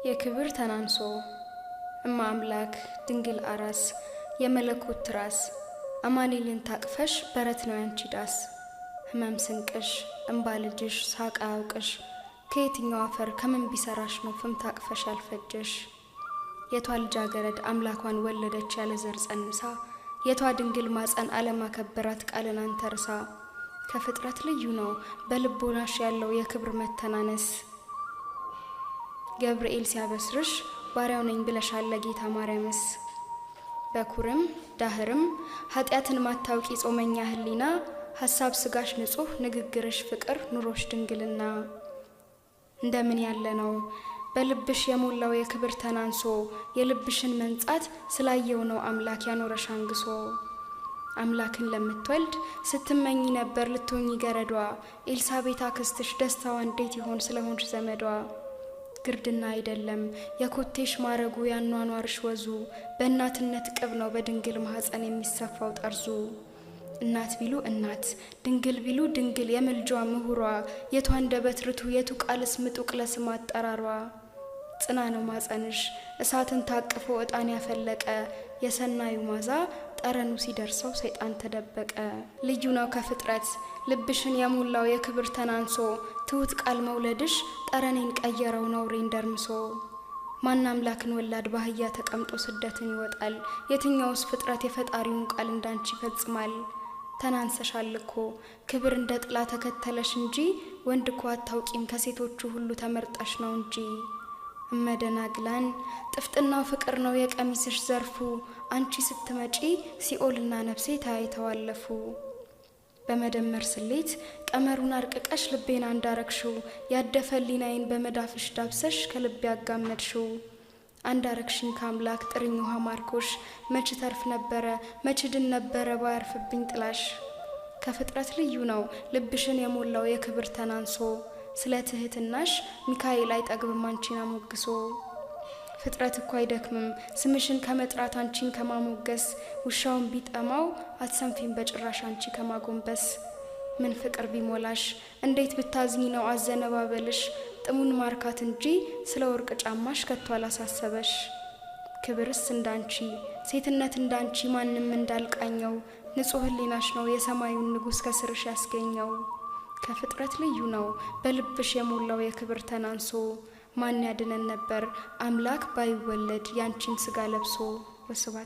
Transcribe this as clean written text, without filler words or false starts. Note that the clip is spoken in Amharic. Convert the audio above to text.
የክብር ተናንሶ እማ አምላክ ድንግል አራስ የመለኮት ትራስ አማኑኤልን ታቅፈሽ በረት ነው ያንቺ ዳስ። ህመም ስንቅሽ እንባ ልጅሽ ሳቅ አያውቅሽ ከየትኛው አፈር ከምን ቢሰራሽ ነው ፍም ታቅፈሽ ያልፈጀሽ። የቷ ልጃገረድ አምላኳን ወለደች ያለ ዘር ጸንሳ የቷ ድንግል ማፀን አለማከበራት ቃልን አንተርሳ። ከፍጥረት ልዩ ነው በልቦናሽ ያለው የክብር መተናነስ። ገብርኤል ሲያበስርሽ ባሪያው ነኝ ብለሻል ለጌታ ማርያምስ። በኩርም ዳህርም ኃጢአትን ማታውቂ ጾመኛ ህሊና ሐሳብ ስጋሽ ንጹህ ንግግርሽ ፍቅር ኑሮሽ ድንግልና። እንደምን ያለ ነው በልብሽ የሞላው የክብር ተናንሶ የልብሽን መንጻት ስላየው ነው አምላክ ያኖረሽ አንግሶ። አምላክን ለምትወልድ ስትመኝ ነበር ልትሆኚ ገረዷ ኤልሳቤት አክስትሽ ደስታዋ እንዴት ይሆን ስለሆንሽ ዘመዷ። ግርድና አይደለም የኮቴሽ ማረጉ ያኗኗርሽ ወዙ በእናትነት ቅብ ነው በድንግል ማህፀን የሚሰፋው ጠርዙ። እናት ቢሉ እናት ድንግል ቢሉ ድንግል የምልጇ ምሁሯ የቷ አንደበት ርቱ የቱ ቃልስ ምጡቅ ለስም አጠራሯ። ጽና ነው ማፀንሽ እሳትን ታቅፎ ዕጣን ያፈለቀ የሰናዩ ማዛ ጠረኑ ሲደርሰው ሰይጣን ተደበቀ። ልዩ ነው ከፍጥረት ልብሽን የሞላው የክብር ተናንሶ ትሁት ቃል መውለድሽ ጠረኔን ቀየረው ነውሬን ደርምሶ። ማን አምላክን ወላድ ባህያ ተቀምጦ ስደትን ይወጣል የትኛውስ ፍጥረት የፈጣሪውን ቃል እንዳንቺ ይፈጽማል። ተናንሰሻል እኮ ክብር እንደ ጥላ ተከተለሽ እንጂ ወንድ እኮ አታውቂም ከሴቶቹ ሁሉ ተመርጠሽ ነው እንጂ። እመደናግላን ጥፍጥናው ፍቅር ነው የቀሚስሽ ዘርፉ አንቺ ስትመጪ ሲኦልና ነፍሴ ተያይተዋለፉ። በመደመር ስሌት ቀመሩን አርቅቀሽ ልቤን አንዳረግሽው ያደፈሊናይን በመዳፍሽ ዳብሰሽ ከልቤ ያጋመድሽው። አንዳረግሽኝ ከአምላክ ጥርኝ ውሃ ማርኮሽ መች ተርፍ ነበረ መች ድን ነበረ ባያርፍብኝ ጥላሽ። ከፍጥረት ልዩ ነው ልብሽን የሞላው የክብር ተናንሶ ስለ ትህትናሽ ሚካኤል አይጠግብም አንቺን አሞግሶ። ፍጥረት እኮ አይደክምም ስምሽን ከመጥራት አንቺን ከማሞገስ ውሻውን ቢጠማው አትሰንፊም በጭራሽ አንቺ ከማጎንበስ። ምን ፍቅር ቢሞላሽ እንዴት ብታዝኝ ነው አዘነባበልሽ ጥሙን ማርካት እንጂ ስለ ወርቅ ጫማሽ ከቶ አላሳሰበሽ። ክብርስ እንዳንቺ ሴትነት እንዳንቺ ማንም እንዳልቃኘው ንጹህ ህሊናሽ ነው የሰማዩን ንጉሥ ከስርሽ ያስገኘው። ከፍጥረት ልዩ ነው በልብሽ የሞላው የክብር ተናንሶ ማን ያድነን ነበር አምላክ ባይወለድ ያንቺን ስጋ ለብሶ። ወስብሐት